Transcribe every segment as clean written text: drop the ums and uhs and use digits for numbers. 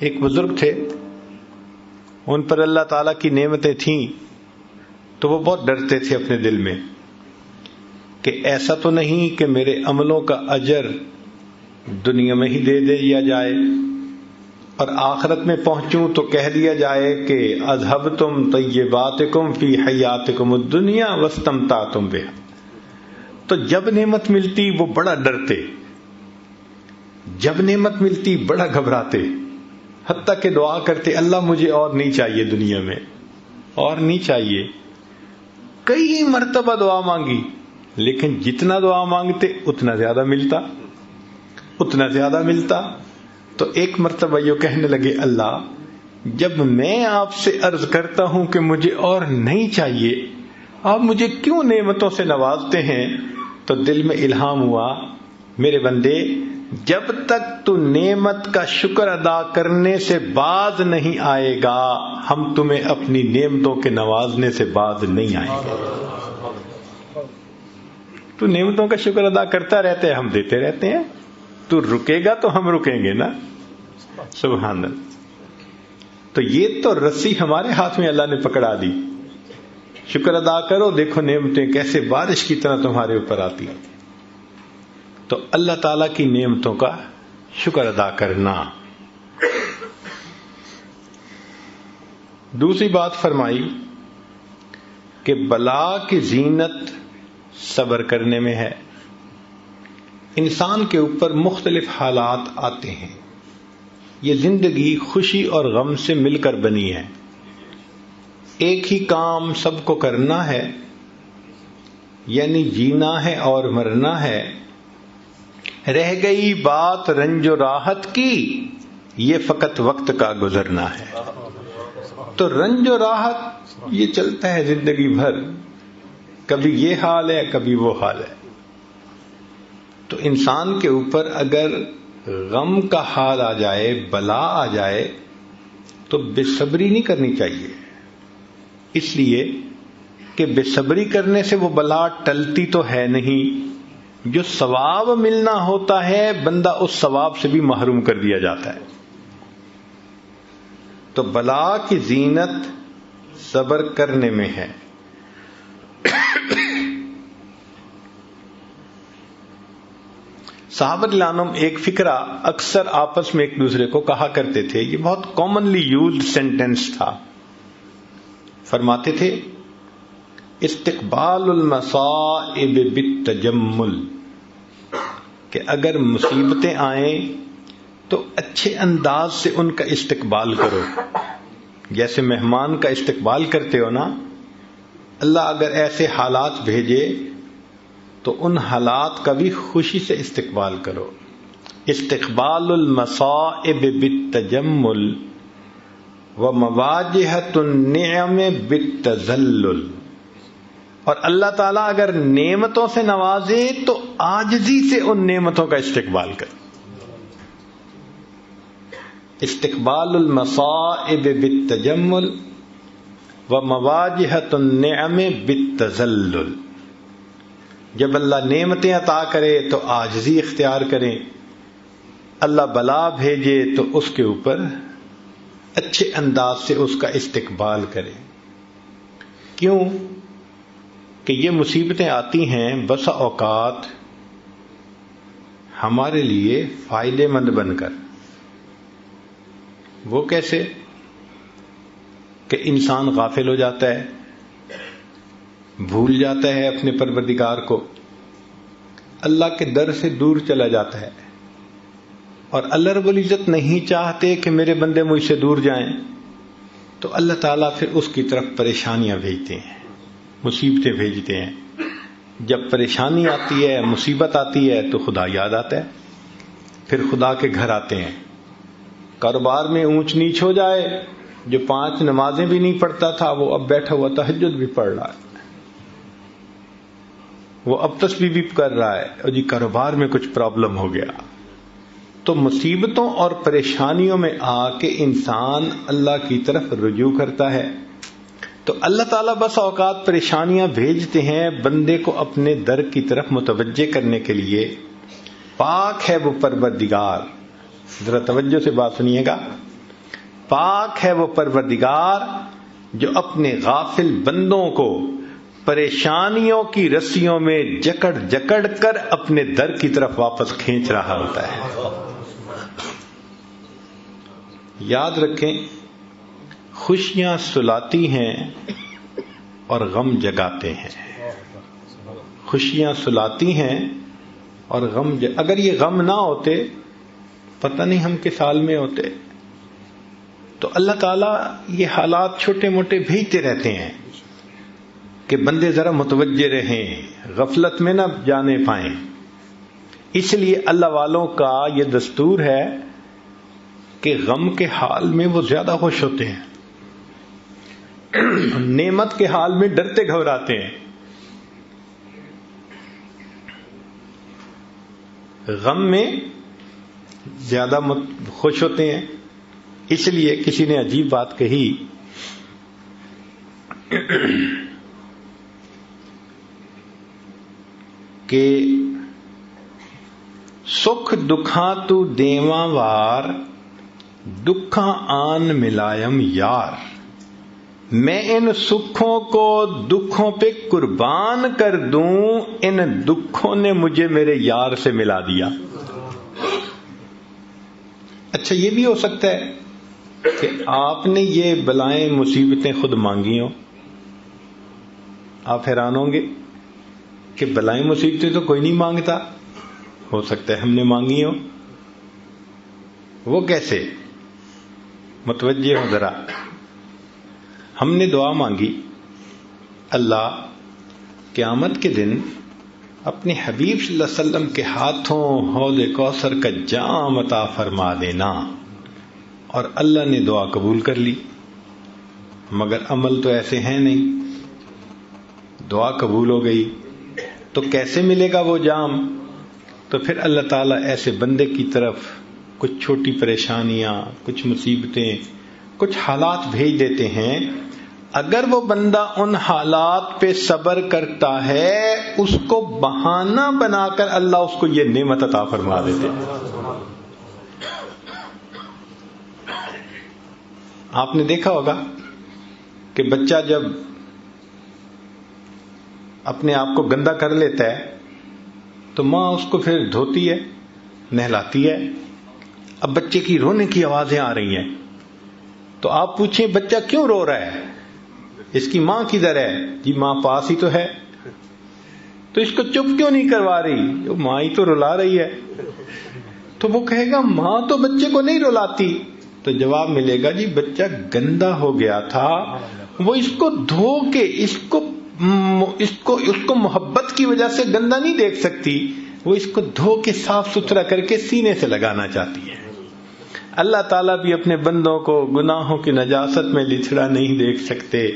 ایک بزرگ تھے، ان پر اللہ تعالیٰ کی نعمتیں تھیں تو وہ بہت ڈرتے تھے اپنے دل میں کہ ایسا تو نہیں کہ میرے عملوں کا اجر دنیا میں ہی دے دیا جائے اور آخرت میں پہنچوں تو کہہ دیا جائے کہ اذہبتم طیباتکم فی حیاتکم الدنیا واستمتعتم بہا۔ تو جب نعمت ملتی وہ بڑا ڈرتے، جب نعمت ملتی بڑا گھبراتے، حتیٰ کہ دعا کرتے اللہ مجھے اور نہیں چاہیے دنیا میں، اور نہیں چاہیے۔ کئی مرتبہ دعا مانگی، لیکن جتنا دعا مانگتے اتنا زیادہ ملتا، اتنا زیادہ ملتا۔ تو ایک مرتبہ یہ کہنے لگے اللہ جب میں آپ سے عرض کرتا ہوں کہ مجھے اور نہیں چاہیے، آپ مجھے کیوں نعمتوں سے نوازتے ہیں؟ تو دل میں الہام ہوا میرے بندے جب تک تو نعمت کا شکر ادا کرنے سے باز نہیں آئے گا ہم تمہیں اپنی نعمتوں کے نوازنے سے باز نہیں آئیں گے۔ تو نعمتوں کا شکر ادا کرتا رہتے ہیں، ہم دیتے رہتے ہیں، تو رکے گا تو ہم رکیں گے نا۔ سبحان اللہ۔ تو یہ تو رسی ہمارے ہاتھ میں اللہ نے پکڑا دی، شکر ادا کرو، دیکھو نعمتیں کیسے بارش کی طرح تمہارے اوپر آتی ہیں۔ تو اللہ تعالیٰ کی نعمتوں کا شکر ادا کرنا۔ دوسری بات فرمائی کہ بلا کی زینت صبر کرنے میں ہے۔ انسان کے اوپر مختلف حالات آتے ہیں، یہ زندگی خوشی اور غم سے مل کر بنی ہے، ایک ہی کام سب کو کرنا ہے، یعنی جینا ہے اور مرنا ہے۔ رہ گئی بات رنج و راحت کی، یہ فقط وقت کا گزرنا ہے۔ تو رنج و راحت یہ چلتا ہے زندگی بھر، کبھی یہ حال ہے کبھی وہ حال ہے۔ تو انسان کے اوپر اگر غم کا حال آ جائے، بلا آ جائے، تو بے صبری نہیں کرنی چاہیے، اس لیے کہ بے صبری کرنے سے وہ بلا ٹلتی تو ہے نہیں، جو ثواب ملنا ہوتا ہے بندہ اس ثواب سے بھی محروم کر دیا جاتا ہے۔ تو بلا کی زینت صبر کرنے میں ہے۔ صحابہ رضوان ایک فقرہ اکثر آپس میں ایک دوسرے کو کہا کرتے تھے، یہ بہت کامنلی یوزڈ سینٹینس تھا۔ فرماتے تھے استقبال المصائب بالتجمل، کہ اگر مصیبتیں آئیں تو اچھے انداز سے ان کا استقبال کرو، جیسے مہمان کا استقبال کرتے ہو نا۔ اللہ اگر ایسے حالات بھیجے تو ان حالات کا بھی خوشی سے استقبال کرو۔ استقبال المصائب بالتجمل ومواجہۃ النعم بالتذلل۔ اور اللہ تعالیٰ اگر نعمتوں سے نوازے تو عاجزی سے ان نعمتوں کا استقبال کرو۔ استقبال المصائب بالتجمل ومواجہۃ النعم بالتذلل۔ جب اللہ نعمتیں عطا کرے تو عاجزی اختیار کریں، اللہ بلا بھیجے تو اس کے اوپر اچھے انداز سے اس کا استقبال کریں۔ کیوں کہ یہ مصیبتیں آتی ہیں بسا اوقات ہمارے لیے فائدے مند بن کر۔ وہ کیسے؟ کہ انسان غافل ہو جاتا ہے، بھول جاتا ہے اپنے پروردگار کو، اللہ کے در سے دور چلا جاتا ہے، اور اللہ رب العزت نہیں چاہتے کہ میرے بندے مجھ سے دور جائیں، تو اللہ تعالیٰ پھر اس کی طرف پریشانیاں بھیجتے ہیں، مصیبتیں بھیجتے ہیں۔ جب پریشانی آتی ہے، مصیبت آتی ہے تو خدا یاد آتا ہے، پھر خدا کے گھر آتے ہیں۔ کاروبار میں اونچ نیچ ہو جائے، جو 5 نمازیں بھی نہیں پڑھتا تھا وہ اب بیٹھا ہوا تہجد بھی پڑھ رہا ہے، وہ اب تسبیح بھی کر رہا ہے، اور جی کاروبار میں کچھ پرابلم ہو گیا۔ تو مصیبتوں اور پریشانیوں میں آ کے انسان اللہ کی طرف رجوع کرتا ہے، تو اللہ تعالیٰ بس اوقات پریشانیاں بھیجتے ہیں بندے کو اپنے در کی طرف متوجہ کرنے کے لیے۔ پاک ہے وہ پروردگار، ذرا توجہ سے بات سنیے گا، پاک ہے وہ پروردگار جو اپنے غافل بندوں کو پریشانیوں کی رسیوں میں جکڑ جکڑ کر اپنے در کی طرف واپس کھینچ رہا ہوتا ہے۔ یاد رکھیں، خوشیاں سلاتی ہیں اور غم جگاتے ہیں۔ خوشیاں سلاتی ہیں اور اگر یہ غم نہ ہوتے پتہ نہیں ہم کس حال میں ہوتے۔ تو اللہ تعالیٰ یہ حالات چھوٹے موٹے بھیجتے رہتے ہیں کہ بندے ذرا متوجہ رہیں، غفلت میں نہ جانے پائیں۔ اس لیے اللہ والوں کا یہ دستور ہے کہ غم کے حال میں وہ زیادہ خوش ہوتے ہیں، نعمت کے حال میں ڈرتے گھبراتے ہیں، غم میں زیادہ خوش ہوتے ہیں۔ اس لیے کسی نے عجیب بات کہی کہ سکھ دکھاں تو دیواں وار، دکھاں آن ملائم یار، میں ان سکھوں کو دکھوں پہ قربان کر دوں، ان دکھوں نے مجھے میرے یار سے ملا دیا۔ اچھا یہ بھی ہو سکتا ہے کہ آپ نے یہ بلائیں مصیبتیں خود مانگی ہوں۔ آپ حیران ہوں گے کہ بلائیں مصیبتیں تو کوئی نہیں مانگتا، ہو سکتا ہے ہم نے مانگی ہوں۔ وہ کیسے؟ متوجہ ہو ذرا۔ ہم نے دعا مانگی، اللہ قیامت کے دن اپنے حبیب صلی اللہ علیہ وسلم کے ہاتھوں حوض کوثر کا جام عطا فرما دینا، اور اللہ نے دعا قبول کر لی، مگر عمل تو ایسے ہیں نہیں۔ دعا قبول ہو گئی تو کیسے ملے گا وہ جام؟ تو پھر اللہ تعالیٰ ایسے بندے کی طرف کچھ چھوٹی پریشانیاں، کچھ مصیبتیں، کچھ حالات بھیج دیتے ہیں۔ اگر وہ بندہ ان حالات پہ صبر کرتا ہے، اس کو بہانہ بنا کر اللہ اس کو یہ نعمت عطا فرما دیتے ہیں۔ آپ نے دیکھا ہوگا کہ بچہ جب اپنے آپ کو گندا کر لیتا ہے تو ماں اس کو پھر دھوتی ہے، نہلاتی ہے۔ اب بچے کی رونے کی آوازیں آ رہی ہیں تو آپ پوچھیں بچہ کیوں رو رہا ہے؟ اس کی ماں کدھر ہے؟ جی ماں پاس ہی تو ہے۔ تو اس کو چپ کیوں نہیں کروا رہی؟ ماں ہی تو رلا رہی ہے۔ تو وہ کہے گا ماں تو بچے کو نہیں رلاتی۔ تو جواب ملے گا جی بچہ گندا ہو گیا تھا، وہ اس کو دھو کے اس کو محبت کی وجہ سے گندا نہیں دیکھ سکتی، وہ اس کو دھو کے صاف ستھرا کر کے سینے سے لگانا چاہتی ہے۔ اللہ تعالیٰ بھی اپنے بندوں کو گناہوں کی نجاست میں لچھڑا نہیں دیکھ سکتے۔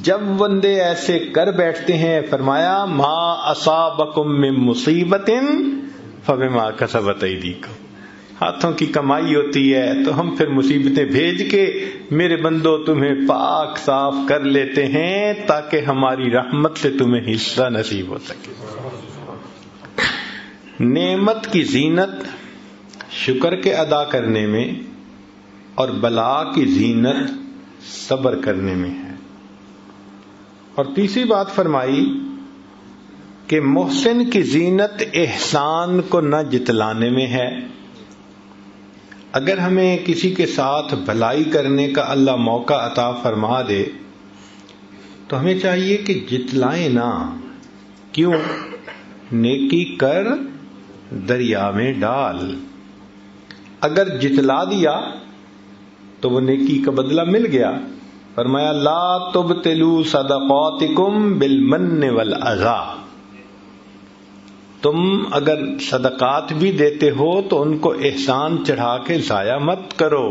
جب بندے ایسے کر بیٹھتے ہیں، فرمایا ما اصابکم من مصیبت فبما کسبت ایدیکم، ہاتھوں کی کمائی ہوتی ہے تو ہم پھر مصیبتیں بھیج کے میرے بندوں تمہیں پاک صاف کر لیتے ہیں تاکہ ہماری رحمت سے تمہیں حصہ نصیب ہو سکے۔ نعمت کی زینت شکر کے ادا کرنے میں اور بلا کی زینت صبر کرنے میں ہے۔ اور تیسری بات فرمائی کہ محسن کی زینت احسان کو نہ جتلانے میں ہے۔ اگر ہمیں کسی کے ساتھ بھلائی کرنے کا اللہ موقع عطا فرما دے تو ہمیں چاہیے کہ جتلائیں نہ۔ کیوں؟ نیکی کر دریا میں ڈال۔ اگر جتلا دیا تو وہ نیکی کا بدلہ مل گیا۔ فرمایا لا تبطلوا صدقاتکم بالمن والاذی، تم اگر صدقات بھی دیتے ہو تو ان کو احسان چڑھا کے ضائع مت کرو۔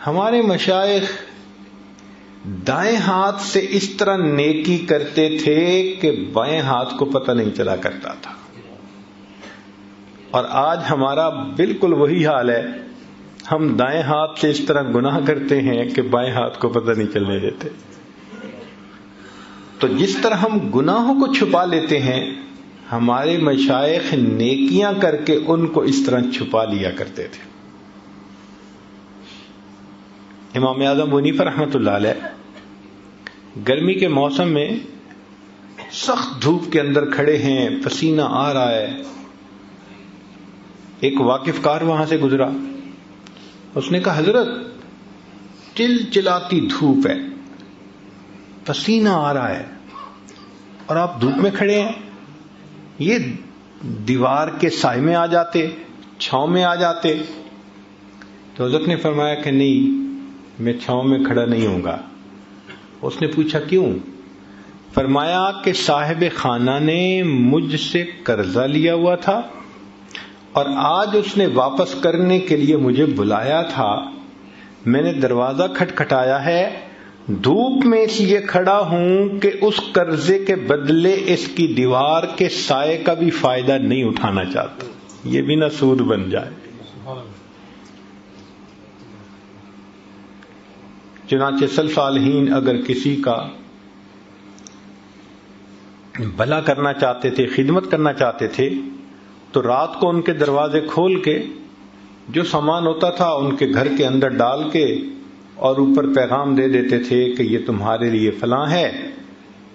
ہمارے مشائخ دائیں ہاتھ سے اس طرح نیکی کرتے تھے کہ بائیں ہاتھ کو پتہ نہیں چلا کرتا تھا، اور آج ہمارا بالکل وہی حال ہے۔ ہم دائیں ہاتھ سے اس طرح گناہ کرتے ہیں کہ بائیں ہاتھ کو پتہ نہیں چلنے دیتے۔ تو جس طرح ہم گناہوں کو چھپا لیتے ہیں، ہمارے مشائخ نیکیاں کر کے ان کو اس طرح چھپا لیا کرتے تھے۔ امام اعظم ابو حنیفہ رحمۃ اللہ علیہ گرمی کے موسم میں سخت دھوپ کے اندر کھڑے ہیں، پسینہ آ رہا ہے. ایک واقف کار وہاں سے گزرا، اس نے کہا حضرت چل چلاتی دھوپ ہے، پسینہ آ رہا ہے اور آپ دھوپ میں کھڑے ہیں، یہ دیوار کے سائے میں آ جاتے، چھاؤں میں آ جاتے. تو حضرت نے فرمایا کہ نہیں، میں چھاؤں میں کھڑا نہیں ہوں گا. اس نے پوچھا کیوں؟ فرمایا کہ صاحب خانہ نے مجھ سے قرضہ لیا ہوا تھا اور آج اس نے واپس کرنے کے لیے مجھے بلایا تھا. میں نے دروازہ کھٹکھٹایا ہے، دھوپ میں اس لیے کھڑا ہوں کہ اس قرضے کے بدلے اس کی دیوار کے سائے کا بھی فائدہ نہیں اٹھانا چاہتا، یہ بھی نہ سود بن جائے. چنانچہ سلف صالحین اگر کسی کا بھلا کرنا چاہتے تھے، خدمت کرنا چاہتے تھے، تو رات کو ان کے دروازے کھول کے جو سامان ہوتا تھا ان کے گھر کے اندر ڈال کے اور اوپر پیغام دے دیتے تھے کہ یہ تمہارے لیے فلاں ہے.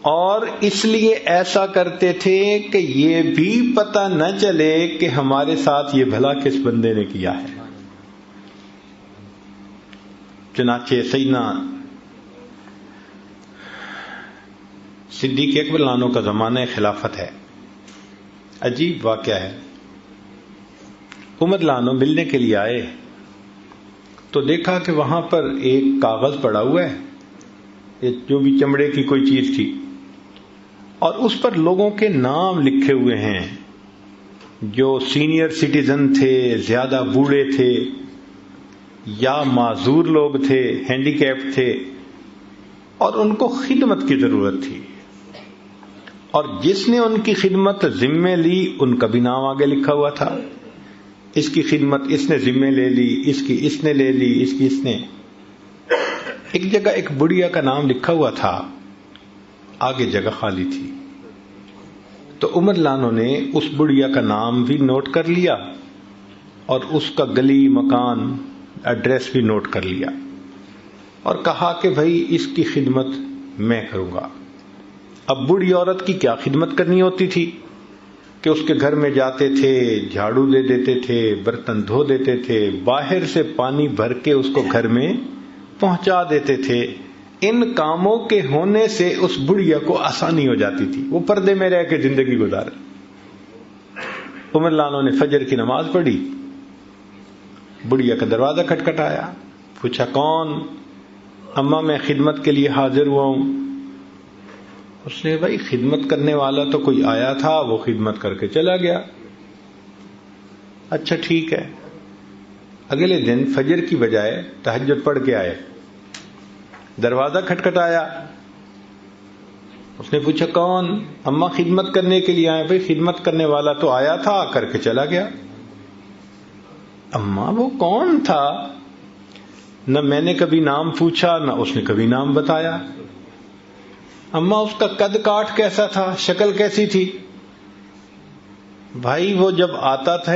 اور اس لیے ایسا کرتے تھے کہ یہ بھی پتہ نہ چلے کہ ہمارے ساتھ یہ بھلا کس بندے نے کیا ہے. چنانچہ سیدنا صدیق اکبر لانو کا زمانہ خلافت ہے. عجیب واقعہ ہے. عمر لانو ملنے کے لیے آئے تو دیکھا کہ وہاں پر ایک کاغذ پڑا ہوا ہے، جو بھی چمڑے کی کوئی چیز تھی، اور اس پر لوگوں کے نام لکھے ہوئے ہیں جو سینئر سٹیزن تھے، زیادہ بوڑھے تھے یا معذور لوگ تھے، ہینڈی کیپ تھے، اور ان کو خدمت کی ضرورت تھی. اور جس نے ان کی خدمت ذمے لی ان کا بھی نام آگے لکھا ہوا تھا. اس کی خدمت اس نے ذمے لے لی، اس کی اس نے لے لی، اس کی اس نے. ایک جگہ ایک بڑھیا کا نام لکھا ہوا تھا، آگے جگہ خالی تھی. تو عمر لانو نے اس بڑھیا کا نام بھی نوٹ کر لیا اور اس کا گلی، مکان، ایڈریس بھی نوٹ کر لیا اور کہا کہ بھائی اس کی خدمت میں کروں گا. اب بوڑھی عورت کی کیا خدمت کرنی ہوتی تھی کہ اس کے گھر میں جاتے تھے، جھاڑو دے دیتے تھے، برتن دھو دیتے تھے، باہر سے پانی بھر کے اس کو گھر میں پہنچا دیتے تھے. ان کاموں کے ہونے سے اس بڑھیا کو آسانی ہو جاتی تھی، وہ پردے میں رہ کے زندگی گزار. عمر لانو نے فجر کی نماز پڑھی، بڑھیا کا دروازہ کھٹکھٹایا، پوچھا کون؟ اماں میں خدمت کے لیے حاضر ہوا ہوں. اس نے بھائی خدمت کرنے والا تو کوئی آیا تھا، وہ خدمت کر کے چلا گیا. اچھا ٹھیک ہے. اگلے دن فجر کی بجائے تہجد پڑھ کے آئے، دروازہ کھٹکھٹایا، اس نے پوچھا کون؟ اماں خدمت کرنے کے لیے آئے. بھائی خدمت کرنے والا تو آیا تھا، کر کے چلا گیا. اماں وہ کون تھا؟ نہ میں نے کبھی نام پوچھا، نہ اس نے کبھی نام بتایا. اماں اس کا قد کاٹ کیسا تھا، شکل کیسی تھی؟ بھائی وہ جب آتا تھا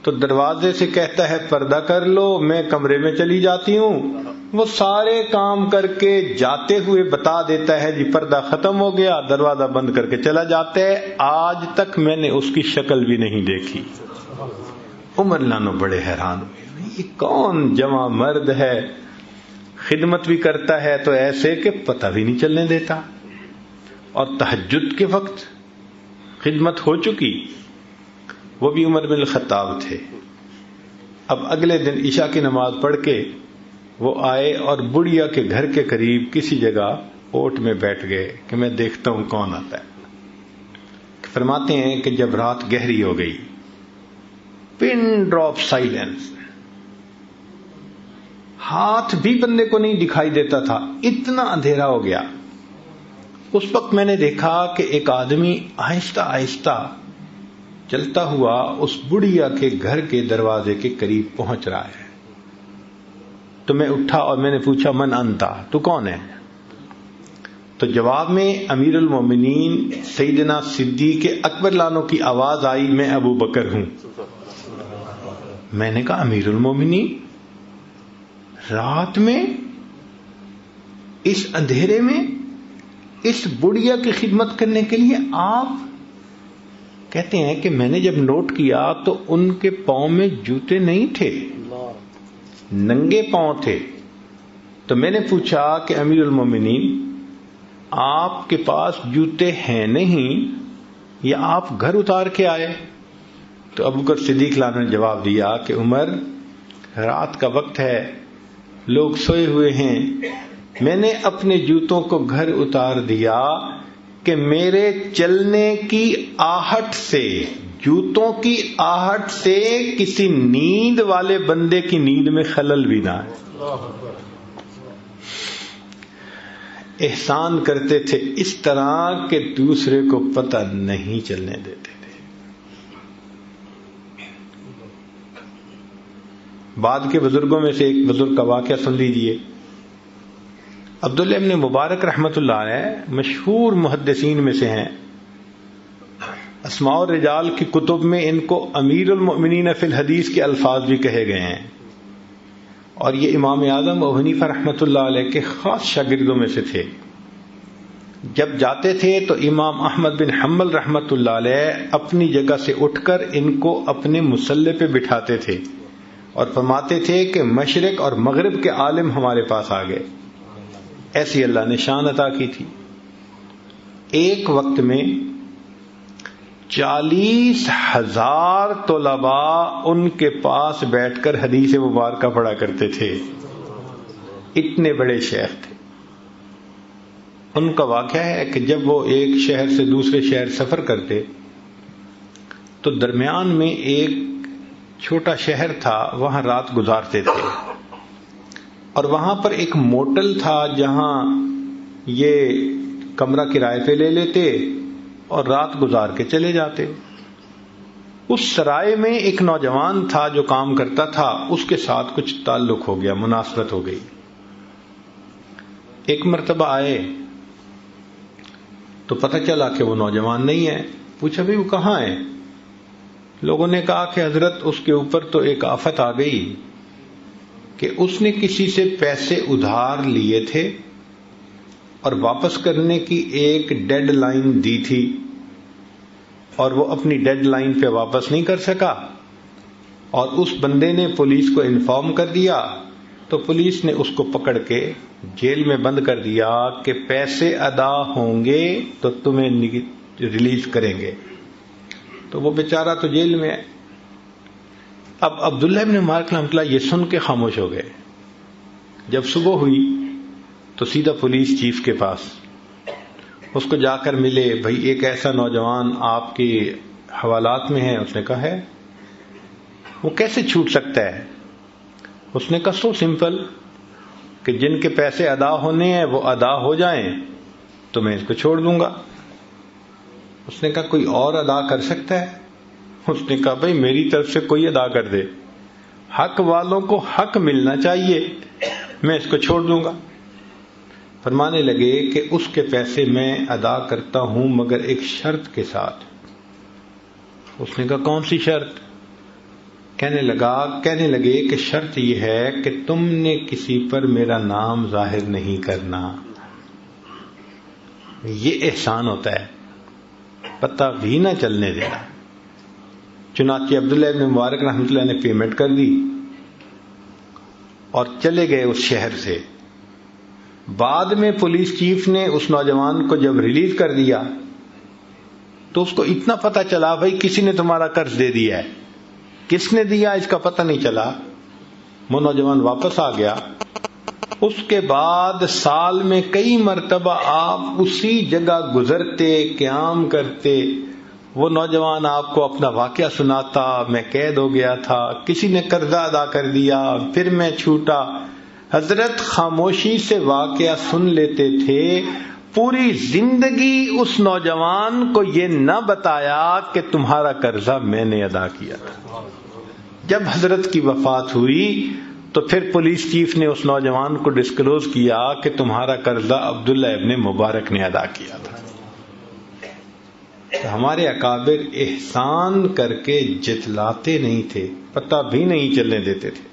تو دروازے سے کہتا ہے پردہ کر لو، میں کمرے میں چلی جاتی ہوں. وہ سارے کام کر کے جاتے ہوئے بتا دیتا ہے جی پردہ ختم ہو گیا، دروازہ بند کر کے چلا جاتا ہے. آج تک میں نے اس کی شکل بھی نہیں دیکھی. عمر لانو بڑے حیران ہوئے، یہ کون جواں مرد ہے، خدمت بھی کرتا ہے تو ایسے کہ پتہ بھی نہیں چلنے دیتا، اور تہجد کے وقت خدمت ہو چکی. وہ بھی عمر بن الخطاب تھے. اب اگلے دن عشاء کی نماز پڑھ کے وہ آئے اور بڑھیا کے گھر کے قریب کسی جگہ اوٹ میں بیٹھ گئے کہ میں دیکھتا ہوں کون آتا ہے. فرماتے ہیں کہ جب رات گہری ہو گئی، پن ڈراپ سائلنس، ہاتھ بھی بندے کو نہیں دکھائی دیتا تھا، اتنا اندھیرا ہو گیا. اس وقت میں نے دیکھا کہ ایک آدمی آہستہ آہستہ چلتا ہوا اس بڑھیا کے گھر کے دروازے کے قریب پہنچ رہا ہے. تو میں اٹھا اور میں نے پوچھا من انتا، تو کون ہے؟ تو جواب میں امیر المومنین سیدنا صدیق اکبر لانو کی آواز آئی، میں ابو بکر ہوں. میں نے کہا امیر المومنین؟ رات میں اس اندھیرے میں اس بڑھیا کی خدمت کرنے کے لیے آپ کہتے ہیں کہ میں نے جب نوٹ کیا تو ان کے پاؤں میں جوتے نہیں تھے، ننگے پاؤں تھے. تو میں نے پوچھا کہ امیر المومنین آپ کے پاس جوتے ہیں نہیں یا آپ گھر اتار کے آئے؟ تو ابو بکر صدیق عنہ نے جواب دیا کہ عمر، رات کا وقت ہے، لوگ سوئے ہوئے ہیں، میں نے اپنے جوتوں کو گھر اتار دیا کہ میرے چلنے کی آہٹ سے، جوتوں کی آہٹ سے کسی نیند والے بندے کی نیند میں خلل بھی نہ آئے. احسان کرتے تھے اس طرح کہ دوسرے کو پتہ نہیں چلنے دیتے تھے. بعد کے بزرگوں میں سے ایک بزرگ کا واقعہ سن لیجیے. عبداللہ ابن مبارک رحمۃ اللہ علیہ مشہور محدثین میں سے ہیں. اسماء الرجال کی کتب میں ان کو امیر المؤمنین فی الحدیث کے الفاظ بھی کہے گئے ہیں، اور یہ امام اعظم ابو حنیفہ رحمۃ اللہ علیہ کے خاص شاگردوں میں سے تھے. جب جاتے تھے تو امام احمد بن حنبل رحمۃ اللہ علیہ اپنی جگہ سے اٹھ کر ان کو اپنے مصلی پہ بٹھاتے تھے اور فرماتے تھے کہ مشرق اور مغرب کے عالم ہمارے پاس آ گئے. ایسی اللہ نے شان عطا کی تھی. ایک وقت میں 40,000 طلباء ان کے پاس بیٹھ کر حدیث مبارکہ پڑھا کرتے تھے. اتنے بڑے شیخ تھے. ان کا واقعہ ہے کہ جب وہ ایک شہر سے دوسرے شہر سفر کرتے تو درمیان میں ایک چھوٹا شہر تھا، وہاں رات گزارتے تھے، اور وہاں پر ایک موٹل تھا جہاں یہ کمرہ کرائے پہ لے لیتے اور رات گزار کے چلے جاتے. اس سرائے میں ایک نوجوان تھا جو کام کرتا تھا، اس کے ساتھ کچھ تعلق ہو گیا، مناسبت ہو گئی. ایک مرتبہ آئے تو پتہ چلا کہ وہ نوجوان نہیں ہے. پوچھا بھی وہ کہاں ہے؟ لوگوں نے کہا کہ حضرت اس کے اوپر تو ایک آفت آ گئی کہ اس نے کسی سے پیسے ادھار لیے تھے اور واپس کرنے کی ایک ڈیڈ لائن دی تھی، اور وہ اپنی ڈیڈ لائن پہ واپس نہیں کر سکا، اور اس بندے نے پولیس کو انفارم کر دیا تو پولیس نے اس کو پکڑ کے جیل میں بند کر دیا کہ پیسے ادا ہوں گے تو تمہیں ریلیز کریں گے. تو وہ بیچارہ تو جیل میں ہے. اب عبداللہ ابن مبارک رحمۃ اللہ یہ سن کے خاموش ہو گئے. جب صبح ہوئی تو سیدھا پولیس چیف کے پاس اس کو جا کر ملے. بھائی ایک ایسا نوجوان آپ کے حوالات میں ہے. اس نے کہا ہے. وہ کیسے چھوٹ سکتا ہے؟ اس نے کہا سو سمپل کہ جن کے پیسے ادا ہونے ہیں وہ ادا ہو جائیں تو میں اس کو چھوڑ دوں گا. اس نے کہا کوئی اور ادا کر سکتا ہے؟ اس نے کہا بھائی میری طرف سے کوئی ادا کر دے، حق والوں کو حق ملنا چاہیے، میں اس کو چھوڑ دوں گا. فرمانے لگے کہ اس کے پیسے میں ادا کرتا ہوں مگر ایک شرط کے ساتھ. اس نے کہا کون سی شرط؟ کہنے لگے کہ شرط یہ ہے کہ تم نے کسی پر میرا نام ظاہر نہیں کرنا. یہ احسان ہوتا ہے، پتہ بھی نہ چلنے دینا. چنانچہ عبداللہ ابن مبارک رحمۃ اللہ نے پیمنٹ کر دی اور چلے گئے اس شہر سے. بعد میں پولیس چیف نے اس نوجوان کو جب ریلیز کر دیا تو اس کو اتنا پتہ چلا بھائی کسی نے تمہارا قرض دے دیا ہے. کس نے دیا اس کا پتہ نہیں چلا. وہ نوجوان واپس آ گیا. اس کے بعد سال میں کئی مرتبہ آپ اسی جگہ گزرتے، قیام کرتے، وہ نوجوان آپ کو اپنا واقعہ سناتا. میں قید ہو گیا تھا، کسی نے قرضہ ادا کر دیا، پھر میں چھوٹا. حضرت خاموشی سے واقعہ سن لیتے تھے. پوری زندگی اس نوجوان کو یہ نہ بتایا کہ تمہارا قرضہ میں نے ادا کیا تھا. جب حضرت کی وفات ہوئی تو پھر پولیس چیف نے اس نوجوان کو ڈسکلوز کیا کہ تمہارا قرضہ عبداللہ ابن مبارک نے ادا کیا تھا. تو ہمارے اکابر احسان کر کے جتلاتے نہیں تھے، پتہ بھی نہیں چلنے دیتے تھے.